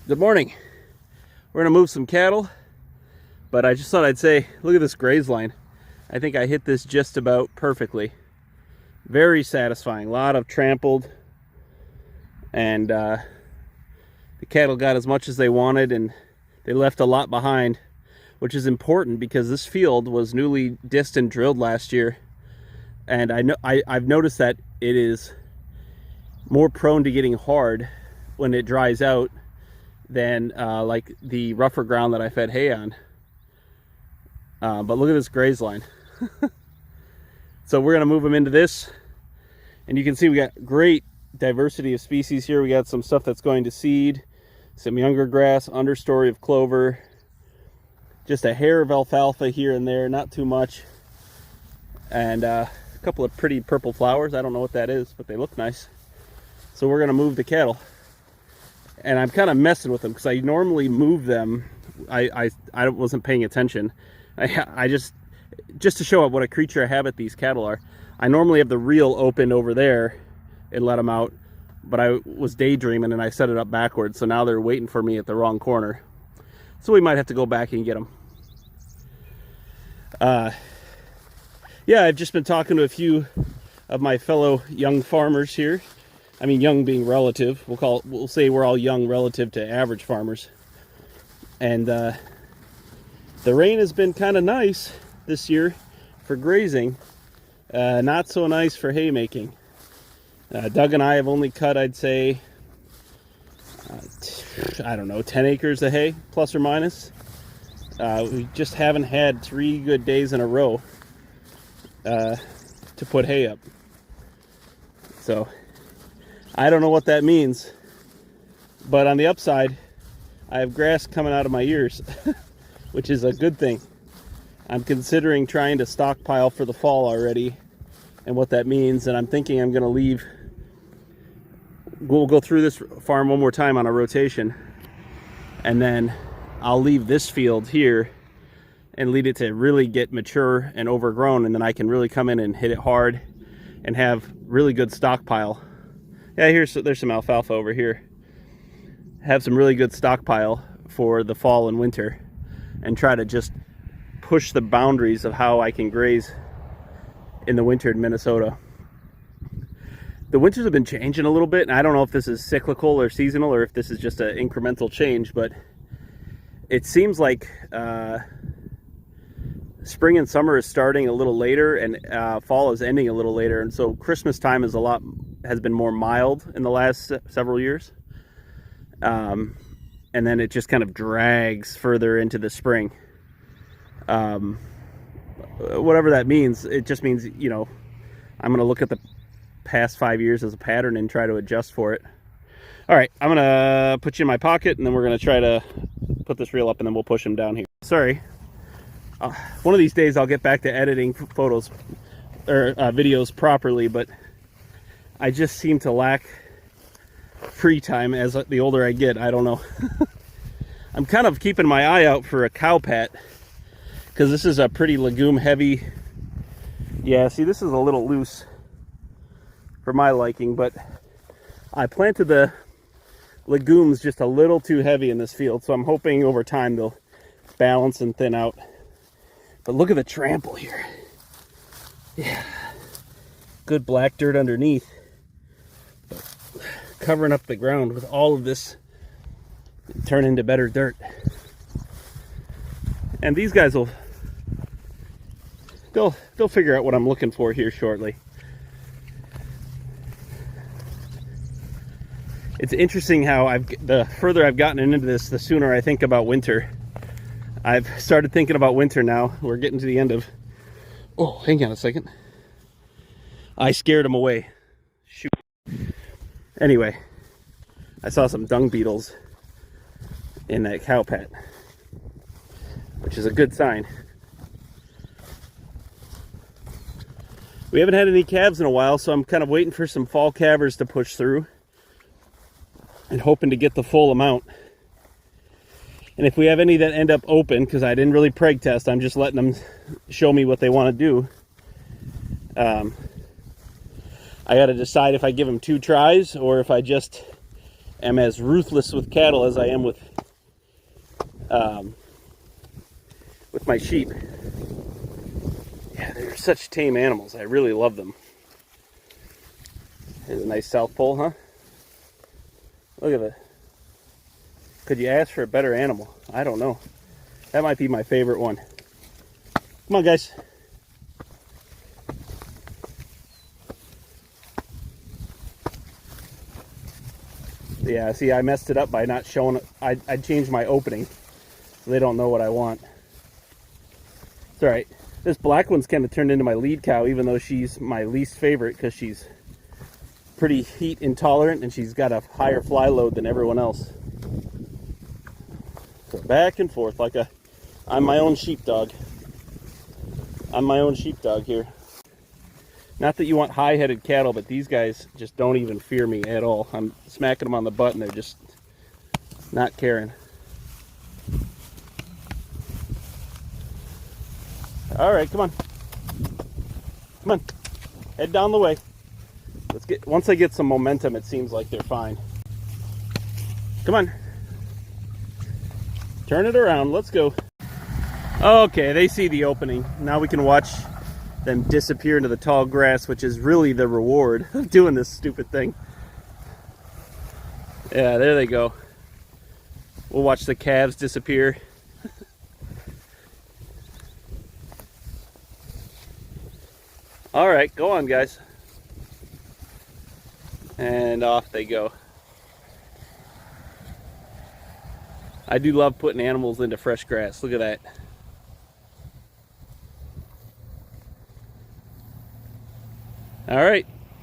Good morning. We're gonna move some cattle, but I just thought I'd say, look at this graze line. I think I hit this just about perfectly. Very satisfying. A lot of trampled, and the cattle got as much as they wanted, and they left a lot behind, which is important because this field was newly disced and drilled last year, and I've noticed that it is more prone to getting hard when it dries out than like the rougher ground that I fed hay on. But look at this graze line. So we're gonna move them into this, and you can see we got great diversity of species here. We got some stuff that's going to seed, some younger grass, understory of clover, just a hair of alfalfa here and there, not too much, and a couple of pretty purple flowers. I don't know what that is, but they look nice. So we're gonna move the cattle, and I'm kind of messing with them because I normally move them. I wasn't paying attention. I just to show up what a creature of habit these cattle are. I normally have the reel open over there and let them out, but I was daydreaming and I set it up backwards, so now they're waiting for me at the wrong corner. So we might have to go back and get them. Yeah, I've just been talking to a few of my fellow young farmers here. I mean, young being relative. We'll say we're all young relative to average farmers. And the rain has been kind of nice this year for grazing. Not so nice for haymaking. Doug and I have only cut, I'd say, I don't know, 10 acres of hay, plus or minus. We just haven't had 3 good days in a row to put hay up. So I don't know what that means, but on the upside, I have grass coming out of my ears, which is a good thing. I'm considering trying to stockpile for the fall already, and what that means, and I'm thinking I'm going to leave. We'll go through this farm one more time on a rotation, and then I'll leave this field here and lead it to really get mature and overgrown, and then I can really come in and hit it hard and have really good stockpile. Yeah, there's some alfalfa over here. Have some really good stockpile for the fall and winter, and try to just push the boundaries of how I can graze in the winter in Minnesota. The winters have been changing a little bit, and I don't know if this is cyclical or seasonal or if this is just an incremental change, but it seems like spring and summer is starting a little later, and fall is ending a little later, and so Christmas time has been more mild in the last several years, and then it just kind of drags further into the spring. Whatever that means, it just means, you know, I'm going to look at the past 5 years as a pattern and try to adjust for it. All right, I'm going to put you in my pocket, and then we're going to try to put this reel up, and then we'll push him down here. Sorry. One of these days I'll get back to editing photos or videos properly, but I just seem to lack free time as the older I get. I don't know. I'm kind of keeping my eye out for a cow pat, because this is a pretty legume heavy. Yeah, see, this is a little loose for my liking, but I planted the legumes just a little too heavy in this field, so I'm hoping over time they'll balance and thin out. But look at the trample here. Yeah, good black dirt underneath, but covering up the ground with all of this turn into better dirt. And these guys they'll figure out what I'm looking for here shortly. It's interesting how the further I've gotten into this, the sooner I think about winter. I've started thinking about winter now. We're getting to the end of... Oh, hang on a second. I scared him away. Shoot. Anyway, I saw some dung beetles in that cow pat, which is a good sign. We haven't had any calves in a while, so I'm kind of waiting for some fall calvers to push through and hoping to get the full amount. And if we have any that end up open, because I didn't really preg test, I'm just letting them show me what they want to do. I got to decide if I give them 2 tries or if I just am as ruthless with cattle as I am with my sheep. Yeah, they're such tame animals. I really love them. Here's a nice South Pole, huh? Look at that. Could you ask for a better animal? I don't know. That might be my favorite one. Come on, guys. Yeah, see, I messed it up by not showing it. I changed my opening, so they don't know what I want. It's all right. This black one's kind of turned into my lead cow, even though she's my least favorite because she's pretty heat intolerant and she's got a higher fly load than everyone else. So back and forth like I'm my own sheepdog. I'm my own sheepdog here. Not that you want high-headed cattle, but these guys just don't even fear me at all. I'm smacking them on the butt and they're just not caring. All right, come on. Come on. Head down the way. Let's get, once I get some momentum, it seems like they're fine. Come on. Turn it around. Let's go. Okay, they see the opening. Now we can watch them disappear into the tall grass, which is really the reward of doing this stupid thing. Yeah, there they go. We'll watch the calves disappear. All right, go on, guys. And off they go. I do love putting animals into fresh grass. Look at that. All right.